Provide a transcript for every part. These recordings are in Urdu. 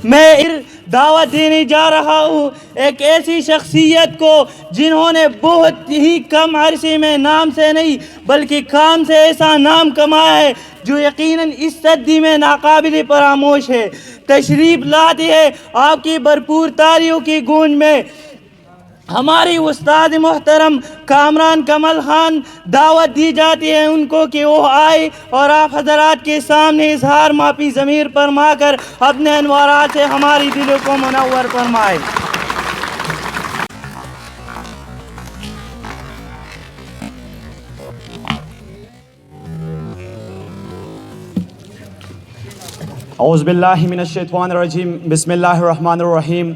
میں دعوت دینے جا رہا ہوں ایک ایسی شخصیت کو جنہوں نے بہت ہی کم عرصے میں نام سے نہیں بلکہ کام سے ایسا نام کمایا ہے جو یقیناً اس صدی میں ناقابل فراموش ہے۔ تشریف لاتے ہیں آپ کی بھرپور تالیوں کی گونج میں ہماری استاد محترم کامران کمل خان، دعوت دی جاتی ہے ان کو کہ وہ آئے اور آپ حضرات کے سامنے اظہار مافی ضمیر فرما کر اپنے انوارات سے ہماری دلوں کو منور فرمائے۔ اعوذ باللہ من الشیطان الرجیم، بسم اللہ الرحمن الرحیم۔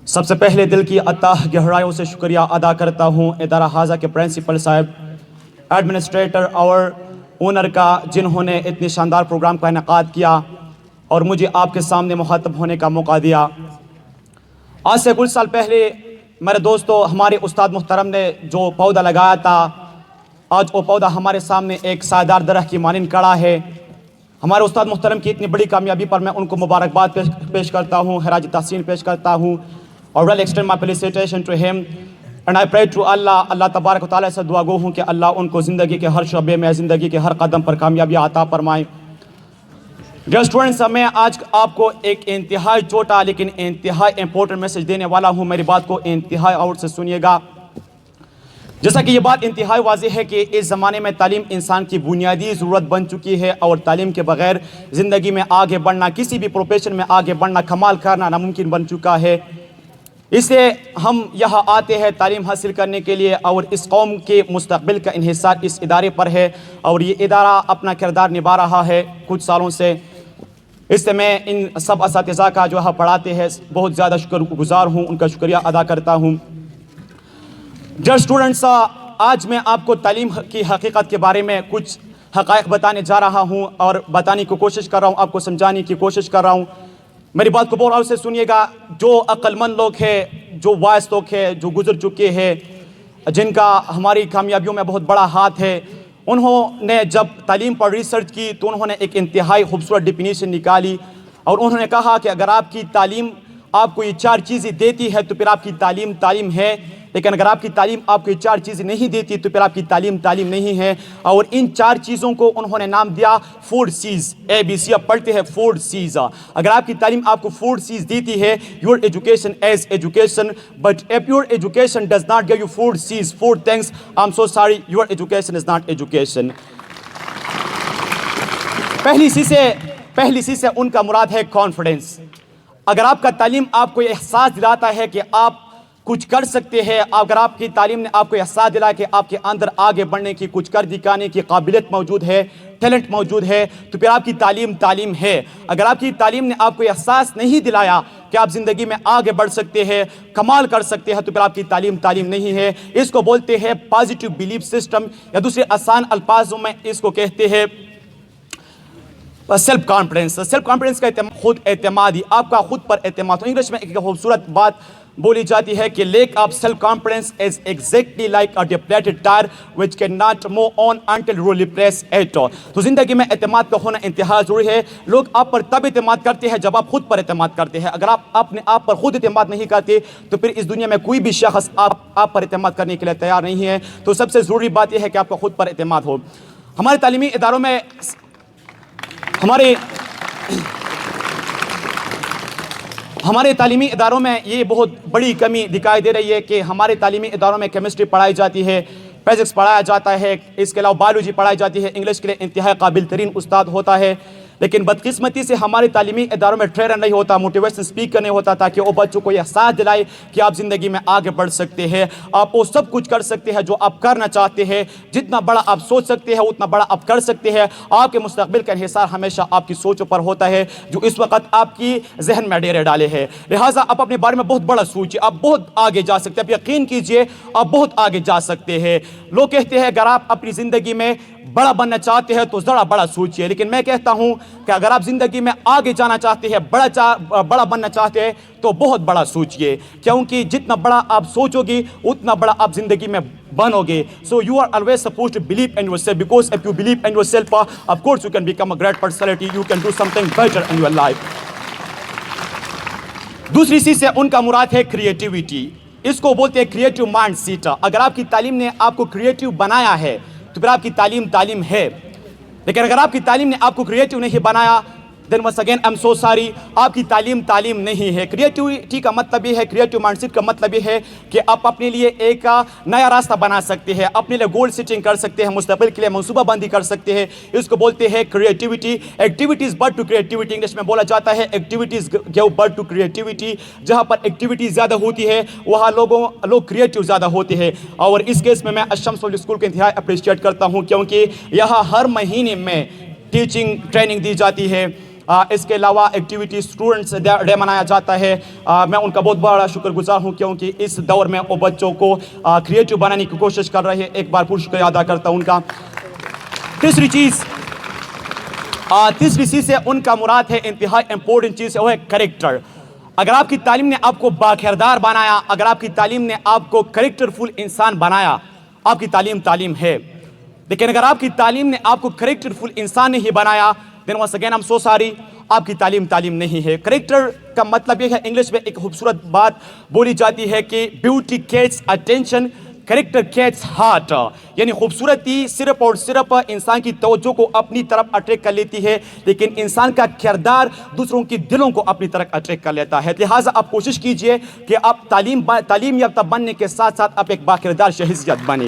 سب سے پہلے دل کی اتاہ گہرائیوں سے شکریہ ادا کرتا ہوں ادارہ حاضہ کے پرنسپل صاحب، ایڈمنسٹریٹر اور اونر کا، جنہوں نے اتنی شاندار پروگرام کا انعقاد کیا اور مجھے آپ کے سامنے مخاطب ہونے کا موقع دیا۔ آج سے کچھ سال پہلے میرے دوستو، ہمارے استاد محترم نے جو پودا لگایا تھا، آج وہ پودا ہمارے سامنے ایک سایدار درخت کی مانند کھڑا ہے۔ ہمارے استاد محترم کی اتنی بڑی کامیابی پر میں ان کو مبارکباد پیش کرتا ہوں، خراج تحسین پیش کرتا ہوں، اور really extend my felicitation to him and I pray to اللہ تبارک و تعالیٰ سے دعا گو ہوں کہ اللہ ان کو زندگی کے ہر شعبے میں، زندگی کے ہر قدم پر کامیابی عطا فرمائے۔ ڈیئر اسٹوڈنٹس، میں آج آپ کو ایک انتہائی چھوٹا لیکن انتہائی امپورٹنٹ میسج دینے والا ہوں، میری بات کو انتہائی غور سے سنیے گا۔ جیسا کہ یہ بات انتہائی واضح ہے کہ اس زمانے میں تعلیم انسان کی بنیادی ضرورت بن چکی ہے، اور تعلیم کے بغیر زندگی میں آگے بڑھنا، کسی بھی پروفیشن میں آگے بڑھنا، کمال کرنا ناممکن بن چکا ہے۔ اس سے ہم یہاں آتے ہیں تعلیم حاصل کرنے کے لیے، اور اس قوم کے مستقبل کا انحصار اس ادارے پر ہے، اور یہ ادارہ اپنا کردار نبھا رہا ہے کچھ سالوں سے۔ اس سے میں ان سب اساتذہ کا جو پڑھاتے ہیں بہت زیادہ شکر گزار ہوں، ان کا شکریہ ادا کرتا ہوں۔ ڈیئر اسٹوڈنٹس، آج میں آپ کو تعلیم کی حقیقت کے بارے میں کچھ حقائق بتانے جا رہا ہوں، اور بتانے کی کوشش کر رہا ہوں، آپ کو سمجھانے کی کوشش کر رہا ہوں۔ میری بات کو بہت غور سے سنیے گا۔ جو عقل مند لوگ ہیں، جو وائس لوگ ہیں، جو گزر چکے ہیں، جن کا ہماری کامیابیوں میں بہت بڑا ہاتھ ہے، انہوں نے جب تعلیم پر ریسرچ کی تو انہوں نے ایک انتہائی خوبصورت ڈیفینیشن نکالی، اور انہوں نے کہا کہ اگر آپ کی تعلیم آپ کو یہ چار چیزیں دیتی ہے تو پھر آپ کی تعلیم ہے، لیکن اگر آپ کی تعلیم آپ کو یہ چار چیزیں نہیں دیتی تو پھر آپ کی تعلیم نہیں ہے۔ اور ان چار چیزوں کو انہوں نے نام دیا 4 C's۔ ABC آپ پڑھتے ہیں 4 C's۔ اگر آپ کی تعلیم آپ کو 4 C's دیتی ہے، your education is education, but if your education does not give you 4 C's, 4 things, I'm so sorry, your education is not education۔ پہلی سی سے ان کا مراد ہے کانفیڈنس۔ اگر آپ کا تعلیم آپ کو یہ احساس دلاتا ہے کہ آپ کچھ کر سکتے ہیں، اگر آپ کی تعلیم نے آپ کو احساس دلایا کہ آپ کے اندر آگے بڑھنے کی، کچھ کر دکھانے کی قابلیت موجود ہے، ٹیلنٹ موجود ہے، تو پھر آپ کی تعلیم ہے۔ اگر آپ کی تعلیم نے آپ کو احساس نہیں دلایا کہ آپ زندگی میں آگے بڑھ سکتے ہیں، کمال کر سکتے ہیں، تو پھر آپ کی تعلیم نہیں ہے۔ اس کو بولتے ہیں پازیٹیو بیلیف سسٹم، یا دوسرے آسان الفاظوں میں اس کو کہتے ہیں سیلف کانفیڈنس۔ سیلف کانفیڈنس کا خود اعتمادی، آپ کا خود پر اعتماد۔ انگلش میں ایک خوبصورت بات بولی جاتی ہے کہ lack of self confidence is exactly like a depleted tyre which can not move on until you replace it. تو زندگی میں اعتماد کا ہونا انتہائی ضروری ہے۔ لوگ آپ پر تب اعتماد کرتے ہیں جب آپ خود پر اعتماد کرتے ہیں۔ اگر آپ اپنے آپ پر خود اعتماد نہیں کرتے تو پھر اس دنیا میں کوئی بھی شخص آپ پر اعتماد کرنے کے لیے تیار نہیں ہے۔ تو سب سے ضروری بات یہ ہے کہ آپ کا خود پر اعتماد ہو۔ ہمارے تعلیمی اداروں میں ہمارے تعلیمی اداروں میں یہ بہت بڑی کمی دکھائی دے رہی ہے کہ ہمارے تعلیمی اداروں میں کیمسٹری پڑھائی جاتی ہے، فزکس پڑھایا جاتا ہے، اس کے علاوہ بایولوجی پڑھائی جاتی ہے، انگلش کے لیے انتہائی قابل ترین استاد ہوتا ہے، لیکن بدقسمتی سے ہمارے تعلیمی اداروں میں ٹرینر نہیں ہوتا، موٹیویشن اسپیکر نہیں ہوتا تاکہ وہ بچوں کو یہ احساس دلائے کہ آپ زندگی میں آگے بڑھ سکتے ہیں، آپ وہ سب کچھ کر سکتے ہیں جو آپ کرنا چاہتے ہیں، جتنا بڑا آپ سوچ سکتے ہیں اتنا بڑا آپ کر سکتے ہیں۔ آپ کے مستقبل کا انحصار ہمیشہ آپ کی سوچوں پر ہوتا ہے جو اس وقت آپ کی ذہن میں ڈیرے ڈالے ہیں۔ لہٰذا آپ اپنے بارے میں بہت بڑا سوچیے، آپ بہت آگے جا سکتے ہیں، آپ یقین کیجئے آپ بہت آگے جا سکتے ہیں۔ لوگ کہتے ہیں اگر آپ اپنی زندگی میں بڑا بننا چاہتے ہیں تو ذرا بڑا سوچئے، لیکن میں کہتا ہوں کہ اگر آپ زندگی میں آگے جانا چاہتے ہیں، بڑا بننا چاہتے ہیں تو بہت بڑا سوچئے، کیونکہ جتنا بڑا آپ سوچو گے اتنا بڑا آپ زندگی میں بنو گے۔ So you are always supposed to believe in yourself, because if you believe in yourself, of course you can become a great personality, you can do something better in your life. دوسری چیز سے ان کا مراد ہے کریٹیوٹی. اس کو بولتے ہیں کریٹیو مائنڈ سیٹ. اگر آپ کی تعلیم نے آپ کو کریٹیو بنایا ہے تو پھر آپ کی تعلیم ہے. لیکن اگر آپ کی تعلیم نے آپ کو کریٹیو نہیں بنایا then once again I am so sorry, آپ کی تعلیم نہیں ہے. کریٹیوٹی کا مطلب یہ ہے, کریٹیو مائنڈ سیٹ کا مطلب یہ ہے کہ آپ اپنے لیے ایک نیا راستہ بنا سکتے ہیں, اپنے لیے گول سیٹنگ کر سکتے ہیں, مستقبل کے لیے منصوبہ بندی کر سکتے ہیں. اس کو بولتے ہیں creativity. Activities birth to creativity, English میں بولا جاتا ہے activities give birth to creativity. جہاں پر ایکٹیویٹی زیادہ ہوتی ہے وہاں لوگ کریٹیو زیادہ ہوتے ہیں. اور اس کیس میں الشمس پبلک اسکول کو انتہائی اپریشیٹ کرتا ہوں کیونکہ یہاں ہر مہینے میں ٹیچنگ ٹریننگ دی جاتی ہے. اس کے علاوہ ایکٹیویٹی اسٹوڈنٹس ڈے منایا جاتا ہے. میں ان کا بہت بڑا شکر گزار ہوں کیونکہ اس دور میں وہ بچوں کو کریٹیو بنانے کی کوشش کر رہے ہیں. ایک بار پھر شکریہ ادا کرتا ہوں ان کا. تیسری چیز سے ان کا مراد ہے, انتہائی امپورٹنٹ چیز ہے, وہ ہے کریکٹر. اگر آپ کی تعلیم نے آپ کو باکردار بنایا, اگر آپ کی تعلیم نے آپ کو کریکٹر فل انسان بنایا, آپ کی تعلیم ہے. لیکن اگر آپ کی تعلیم نے آپ کو کریکٹر فل انسان نہیں بنایا then once again I am so sorry, آپ کی تعلیم نہیں ہے. کریکٹر کا مطلب یہ ہے, انگلش میں ایک خوبصورت بات بولی جاتی ہے کہ بیوٹی کیچس اٹینشن, کریکٹر کیچس ہارٹ. یعنی خوبصورتی صرف اور صرف انسان کی توجہ کو اپنی طرف اٹریکٹ کر لیتی ہے, لیکن انسان کا کردار دوسروں کی دلوں کو اپنی طرف اٹریکٹ کر لیتا ہے. لہٰذا آپ کوشش کیجئے کہ آپ تعلیم یافتہ بننے کے ساتھ ساتھ آپ ایک باکردار شخصیت بنیں,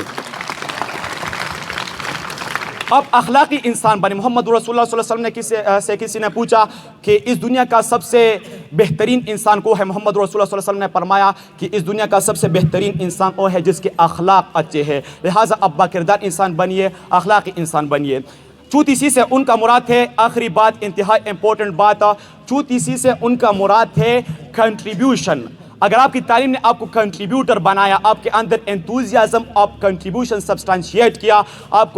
آپ اخلاقی انسان بنے. محمد رسول اللہ صلی اللہ علیہ وسلم سے کسی نے پوچھا کہ اس دنیا کا سب سے بہترین انسان کو ہے. محمد رسول اللہ صلی اللہ علیہ وسلم نے فرمایا کہ اس دنیا کا سب سے بہترین انسان وہ ہے جس کے اخلاق اچھے ہیں. لہٰذا آپ باکردار انسان بنیے, اخلاقی انسان بنیے. چوتھی چیز سے ان کا مراد ہے, آخری بات, انتہائی امپورٹنٹ بات, چوتھی چیز سے ان کا مراد ہے کنٹریبیوشن. اگر آپ کی تعلیم نے آپ کو کنٹریبیوٹر بنایا, آپ کے اندر انتھوزیازم آف کنٹریبیوشن سبسٹانشیٹ کیا, آپ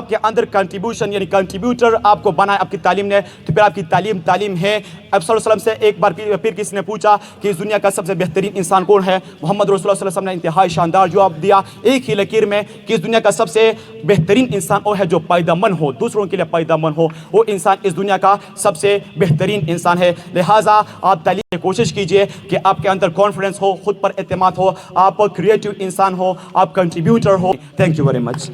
کے اندر کنٹریبیوشن یعنی کنٹریبیوٹر آپ کو بنایا آپ کی تعلیم نے, تو پھر آپ کی تعلیم ہے. اب صلی اللہ علیہ وسلم سے ایک بار پھر کسی نے پوچھا کہ اس دنیا کا سب سے بہترین انسان کون ہے. محمد رسول اللہ صلی اللہ علیہ وسلم نے انتہائی شاندار جواب دیا ایک ہی لکیر میں کہ اس دنیا کا سب سے بہترین انسان وہ ہے جو پائیدہ من ہو, دوسروں کے لیے پائیدہ من ہو. وہ انسان اس دنیا کا سب سے بہترین انسان ہے. لہٰذا آپ تعلیم کی کوشش کیجئے کہ آپ کے اندر کانفیڈنس ہو, خود پر اعتماد ہو, آپ کریٹیو انسان ہو, آپ contributor who. Thank you very much.